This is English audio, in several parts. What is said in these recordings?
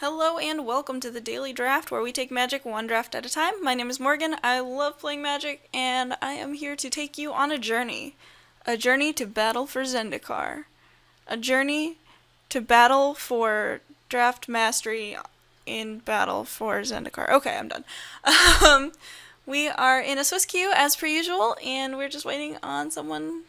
Hello and welcome to the Daily Draft, where we take Magic one draft at a time. My name is Morgan, I love playing Magic, and I am here to take you on a journey. A journey to battle for Zendikar. A journey to battle for draft mastery in battle for Zendikar. Okay, I'm done. We are in a Swiss queue, as per usual, and we're just waiting on someone,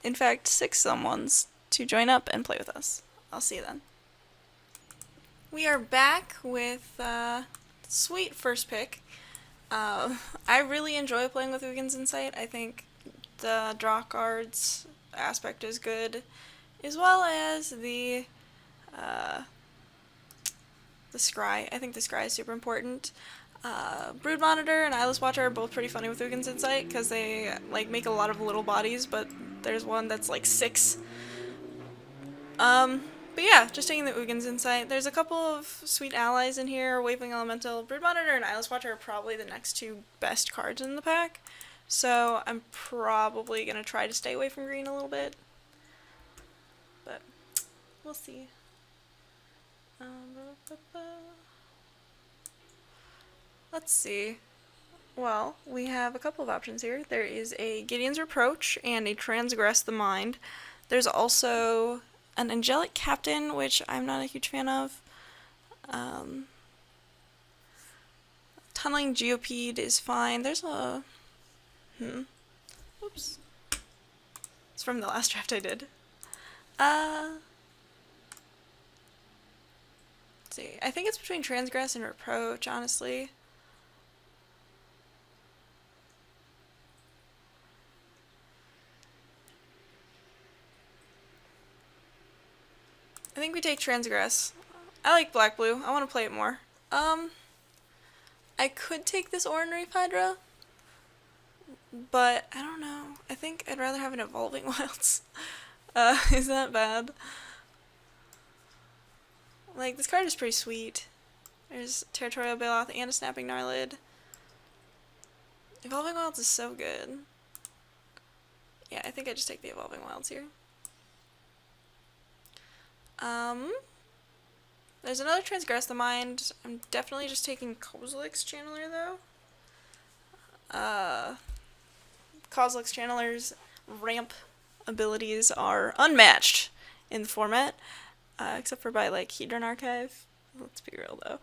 in fact, 6 someones, to join up and play with us. I'll see you then. We are back with sweet first pick. I really enjoy playing with Ugin's Insight. I think the draw cards aspect is good, as well as the scry. I think the scry is super important. Brood Monitor and Eyeless Watcher are both pretty funny with Ugin's Insight because they make a lot of little bodies, but there's one that's like 6. But yeah, just taking the Ugins Insight. There's a couple of sweet allies in here. Waving Elemental, Brood Monitor, and Eyeless Watcher are probably the next 2 best cards in the pack. So I'm probably going to try to stay away from green a little bit. But we'll see. Let's see. Well, we have a couple of options here. There is a Gideon's Reproach and a Transgress the Mind. There's also an Angelic Captain, which I'm not a huge fan of. Tunneling Geopede is fine. There's a... Oops. It's from the last draft I did. Let's see. I think it's between Transgress and Reproach, honestly. I think we take Transgress. I like black-blue. I want to play it more. I could take this Oran Reef Hydra, but I don't know. I think I'd rather have an Evolving Wilds. Is that bad? Like, this card is pretty sweet. There's Territorial Bailoff and a Snapping Gnarlid. Evolving Wilds is so good. Yeah, I think I just take the Evolving Wilds here. There's another Transgress the Mind. I'm definitely just taking Kozilek's Channeler, though. Kozilek's Channeler's ramp abilities are unmatched in the format, except for by, Hedron Archive. Let's be real, though.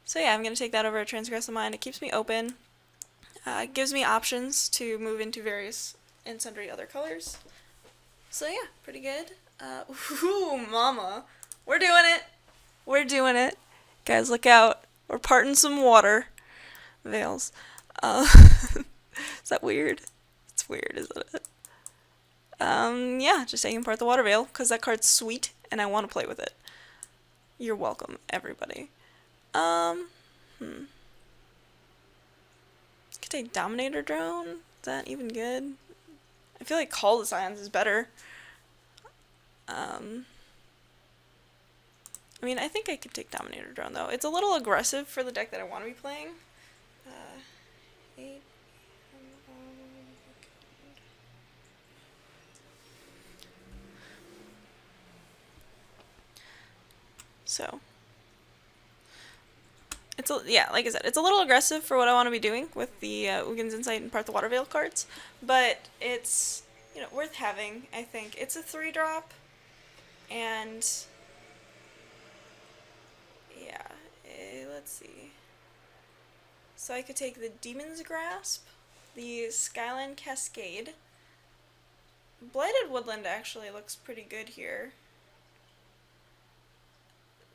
So yeah, I'm going to take that over at Transgress the Mind. It keeps me open. It gives me options to move into various and sundry other colors. So yeah, pretty good. Ooh, mama. We're doing it. We're doing it. Guys, look out. We're parting some water. Veils. Is that weird? It's weird, isn't it? Yeah, just taking part the water veil, because that card's sweet, and I want to play with it. You're welcome, everybody. Could take Dominator Drone. Is that even good? I feel like Call the Scions is better. I mean, I think I could take Dominator Drone, though. It's a little aggressive for the deck that I want to be playing. 8. So, yeah, like I said, it's a little aggressive for what I want to be doing with the Ugins Insight and Part the Water Veil cards, but it's, worth having, I think. It's a 3-drop, and yeah, let's see. So I could take the Demon's Grasp, the Skyline Cascade. Blighted Woodland actually looks pretty good here.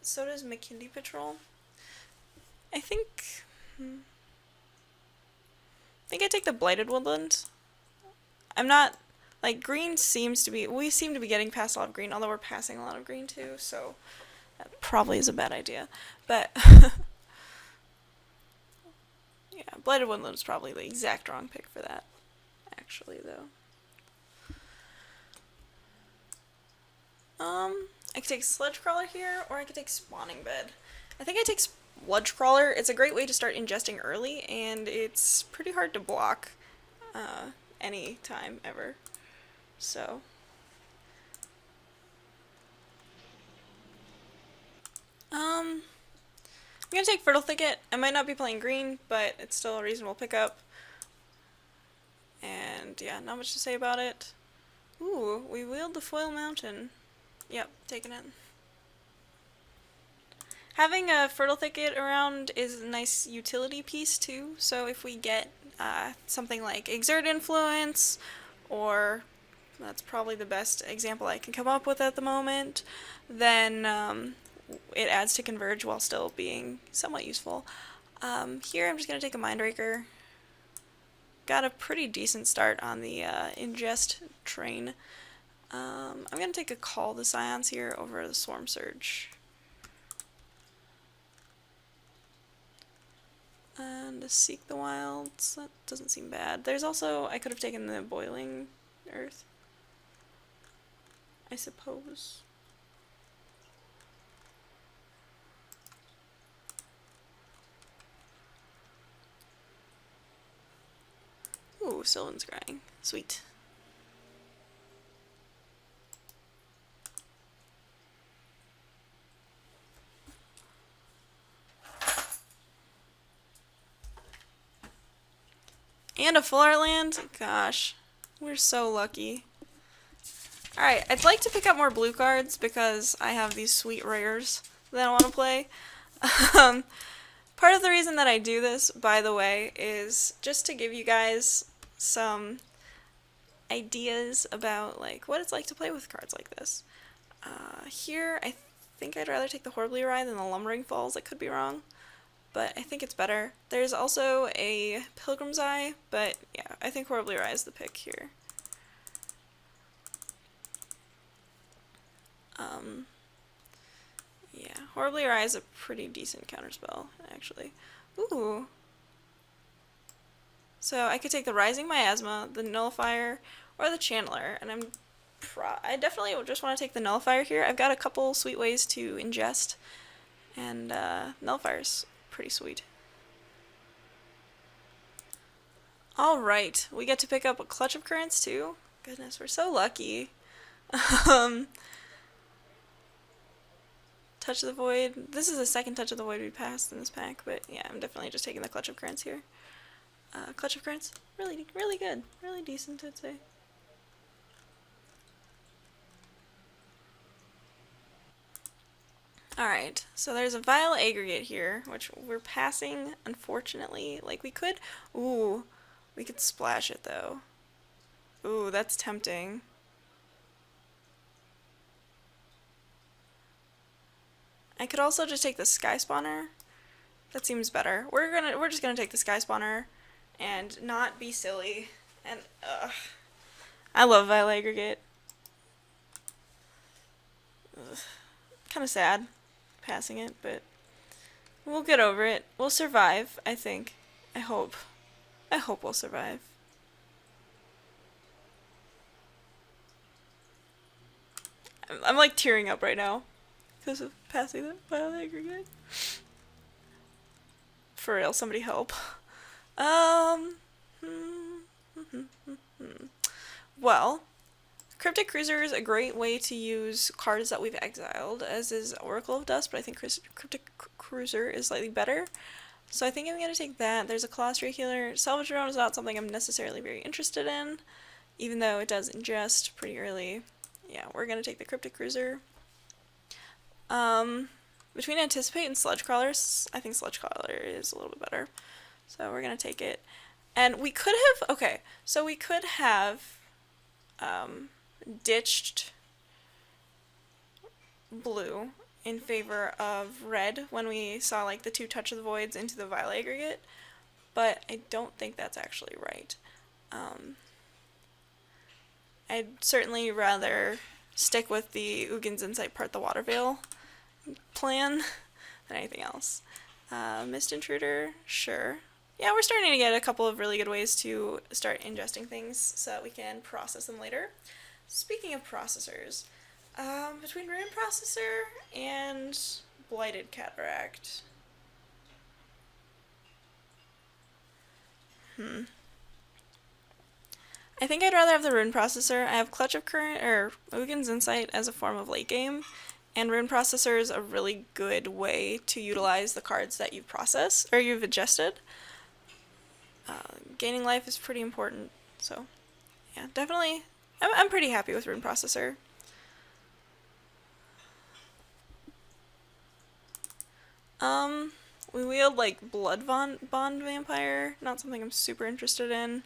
So does McKinley Patrol. I think I take the Blighted Woodland. I'm not, green seems to be, we seem to be getting past a lot of green, although we're passing a lot of green too, so that probably is a bad idea. But, yeah, Blighted Woodland is probably the exact wrong pick for that, actually, though. I could take Sludge Crawler here, or I could take Spawning Bed. I think I take Sludge Crawler. It's a great way to start ingesting early, and it's pretty hard to block any time ever. So gonna take Fertile Thicket. I might not be playing green, but it's still a reasonable pickup. And yeah, not much to say about it. Ooh, we wheeled the Foil Mountain. Yep, taking it. Having a Fertile Thicket around is a nice utility piece too, so if we get something like Exert Influence, or that's probably the best example I can come up with at the moment, then it adds to Converge while still being somewhat useful. Here I'm just going to take a Mindraker. Got a pretty decent start on the ingest train. I'm going to take a Call the Scions here over the Swarm Surge. And to Seek the Wilds, that doesn't seem bad. There's also, I could have taken the Boiling Earth, I suppose. Ooh, Sylvan's Scrying. Sweet. And a full art land? Gosh, we're so lucky. Alright, I'd like to pick up more blue cards because I have these sweet rares that I want to play. Part of the reason that I do this, by the way, is just to give you guys some ideas about like what it's like to play with cards like this. Here, I think I'd rather take the Horribly Awry than the Lumbering Falls. I could be wrong, but I think it's better. There's also a Pilgrim's Eye, but yeah, I think Horribly Awry is the pick here. Yeah, Horribly Awry is a pretty decent counterspell, actually. Ooh. So I could take the Rising Miasma, the Nullifier, or the Channeler, and I definitely just want to take the Nullifier here. I've got a couple sweet ways to ingest, and Nullifier's pretty sweet. Alright, we get to pick up a Clutch of Currents too. Goodness, we're so lucky. Touch of the Void. This is the second Touch of the Void we passed in this pack, but yeah, I'm definitely just taking the Clutch of Currents here. Clutch of Currents, really, really good. Really decent, I'd say. Alright, so there's a Vile Aggregate here, which we're passing, unfortunately. Like, we could... Ooh, we could splash it, though. Ooh, that's tempting. I could also just take the Sky Spawner. That seems better. We're just gonna take the Sky Spawner and not be silly. And I love Vile Aggregate. Kind of sad passing it, but we'll get over it. We'll survive, I think. I hope. I hope we'll survive. I'm like tearing up right now because of passing that Vile Aggregate. For real, somebody help. Well, Cryptic Cruiser is a great way to use cards that we've exiled, as is Oracle of Dust, but I think Cryptic Cruiser is slightly better. So I think I'm going to take that. There's a Colostria Healer. Salvage Drone is not something I'm necessarily very interested in, even though it does ingest pretty early. Yeah, we're going to take the Cryptic Cruiser. Between Anticipate and Sludge Crawlers, I think Sludge Crawler is a little bit better. So we're going to take it. And we could have, okay, so we could have ditched blue in favor of red when we saw like the 2 Touch of the Voids into the Vile Aggregate, but I don't think that's actually right. I'd certainly rather stick with the Ugin's Insight Part the Water Veil plan than anything else. Mist Intruder, sure. Yeah, we're starting to get a couple of really good ways to start ingesting things so that we can process them later. Speaking of processors, between Rune Processor and Blighted Cataract. I think I'd rather have the Rune Processor. I have Clutch of Current or Ugin's Insight as a form of late game, And Rune Processor is a really good way to utilize the cards that you've processed or you've adjusted. Gaining life is pretty important, so yeah, definitely. I'm pretty happy with Rune Processor. We wield like Blood Bond Vampire, not something I'm super interested in.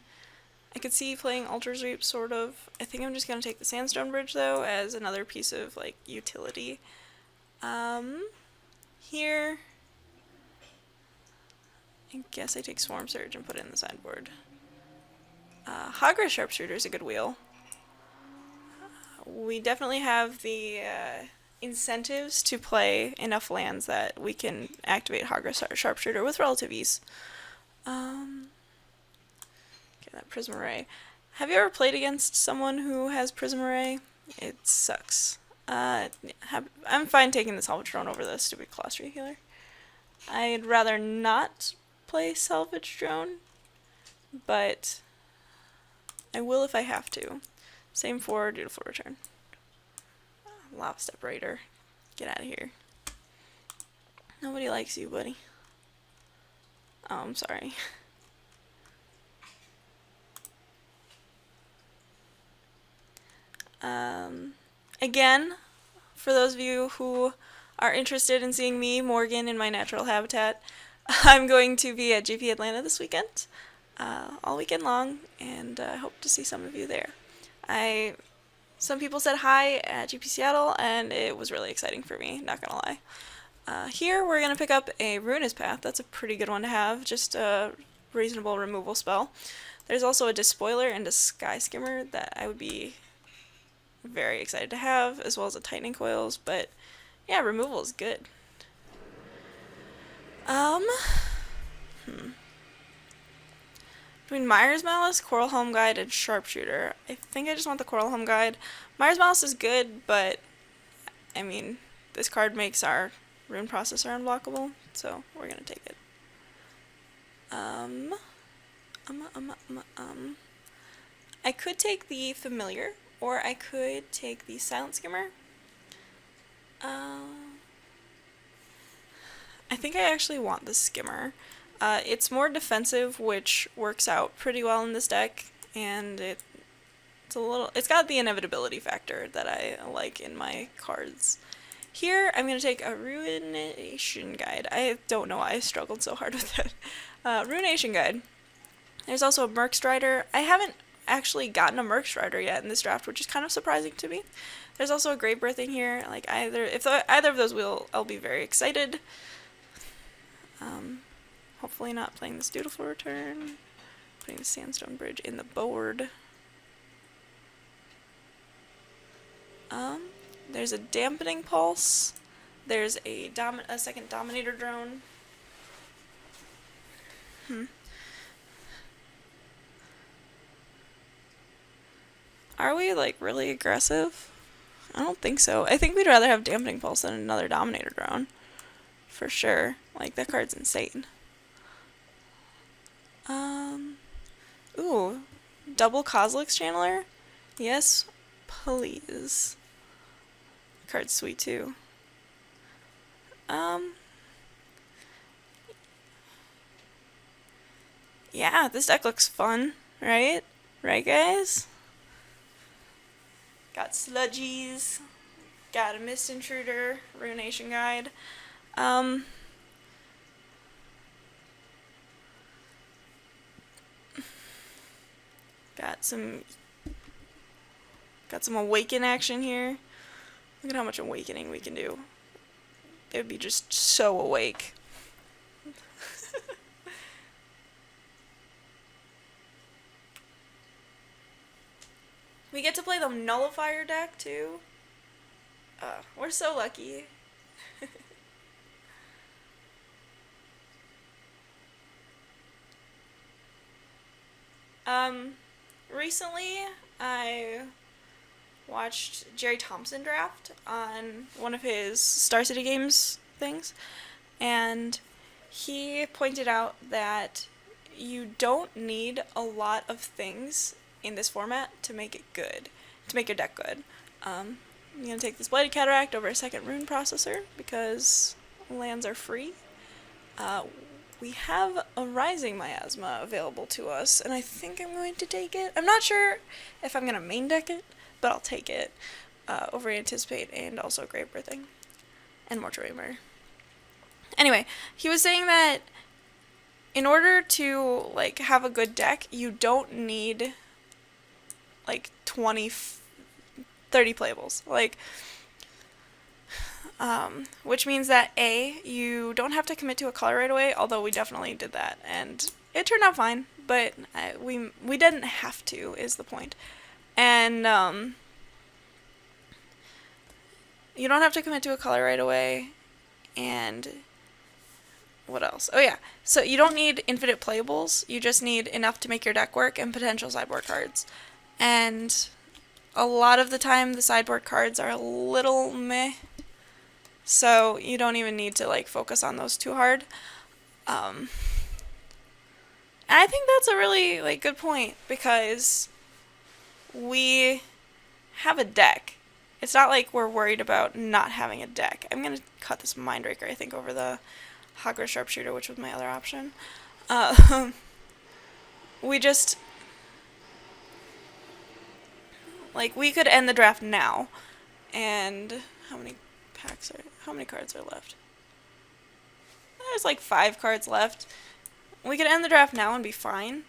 I could see playing Altar's Reap, sort of. I think I'm just gonna take the Sandstone Bridge though as another piece of like utility. Here, I guess I take Swarm Surge and put it in the sideboard. Hagra Sharpshooter is a good wheel. We definitely have the incentives to play enough lands that we can activate Hagra Sharpshooter with relative ease. Okay, that Prism Array. Have you ever played against someone who has Prism Array? It sucks. I'm fine taking the Salvage Drone over the stupid Colostria Healer. I'd rather not play Salvage Drone, but I will if I have to. Same for Dutiful Return. Lava Step Raider. Get out of here. Nobody likes you, buddy. Oh, I'm sorry. Again, for those of you who are interested in seeing me, Morgan, in my natural habitat, I'm going to be at GP Atlanta this weekend, all weekend long, and I hope to see some of you there. Some people said hi at GP Seattle, and it was really exciting for me, not gonna lie. Here we're gonna pick up a Ruinous Path. That's a pretty good one to have, just a reasonable removal spell. There's also a Despoiler and a Sky Skimmer that I would be very excited to have, as well as a Tightening Coils, but yeah, removal is good. Between Myers Malice, Coral Helm Guide, and Sharpshooter, I think I just want the Coral Helm Guide. Myers Malice is good, but I mean, this card makes our Rune Processor unblockable, so we're gonna take it. I could take the Familiar, or I could take the Silent Skimmer. I think I actually want the Skimmer. It's more defensive, which works out pretty well in this deck, and it's got the inevitability factor that I like in my cards. Here, I'm going to take a Ruination Guide. I don't know why I struggled so hard with that. Ruination Guide. There's also a Merc Strider. I haven't actually gotten a Merc Strider yet in this draft, which is kind of surprising to me. There's also a Grave Birthing here. Like if either of those I'll be very excited. Hopefully not playing this Dutiful Return. Putting the Sandstone Bridge in the board. There's a Dampening Pulse. There's a second Dominator Drone. Are we, like, really aggressive? I don't think so. I think we'd rather have Dampening Pulse than another Dominator Drone. For sure. Like, that card's insane. Ooh. Double Kozilek's Channeler? Yes, please. Card's sweet, too. Yeah, this deck looks fun, right? Right, guys? Got Sludgies. Got a Mist Intruder. Ruination Guide. Got some Awaken action here. Look at how much Awakening we can do. It would be just so awake. We get to play the Nullifier deck, too. We're so lucky. Recently, I watched Jerry Thompson draft on one of his Star City Games things, and he pointed out that you don't need a lot of things in this format to make it good, to make your deck good. I'm going to take this Blighted Cataract over a second rune processor because lands are free. We have a Rising Miasma available to us, and I think I'm going to take it. I'm not sure if I'm going to main deck it, but I'll take it over Anticipate and also Grave Birthing and Mortuary Murder. Anyway, he was saying that in order to like have a good deck, you don't need like 20, 30 playables. Like, which means that A, you don't have to commit to a color right away, although we definitely did that, and it turned out fine, but we didn't have to, is the point. And you don't have to commit to a color right away, and what else? Oh yeah, so you don't need infinite playables, you just need enough to make your deck work and potential sideboard cards. And a lot of the time the sideboard cards are a little meh, so you don't even need to like focus on those too hard. And I think that's a really like good point, because we have a deck. It's not like we're worried about not having a deck. I'm going to cut this Mindraker, I think, over the Hogwarts Sharpshooter, which was my other option. We just, like, we could end the draft now. And how many cards are left? There's like 5 cards left. We could end the draft now and be fine.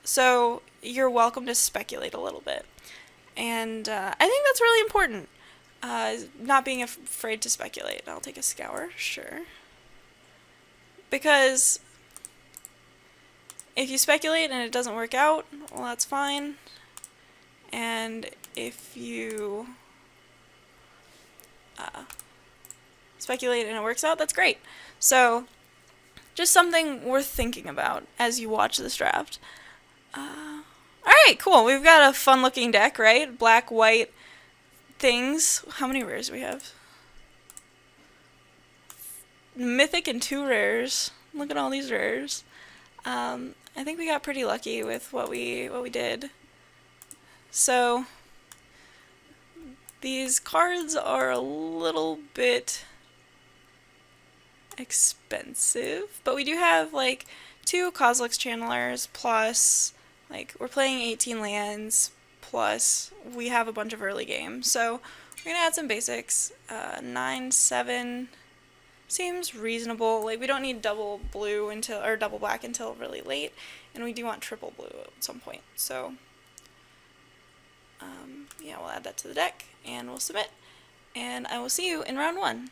So you're welcome to speculate a little bit. And I think that's really important. Not being afraid to speculate. I'll take a Scour, sure. Because if you speculate and it doesn't work out, well, that's fine. And if you speculate and it works out, that's great. So just something worth thinking about as you watch this draft. Alright, cool. We've got a fun looking deck, right? Black, white things. How many rares do we have? Mythic and 2 rares. Look at all these rares. I think we got pretty lucky with what we did. So these cards are a little bit expensive, but we do have like 2 Kozilek's Channelers, plus like we're playing 18 lands, plus we have a bunch of early games. So we're gonna add some basics. 9/7 seems reasonable. Like we don't need double blue until, or double black until really late, and we do want triple blue at some point. So yeah, we'll add that to the deck and we'll submit, and I will see you in round 1.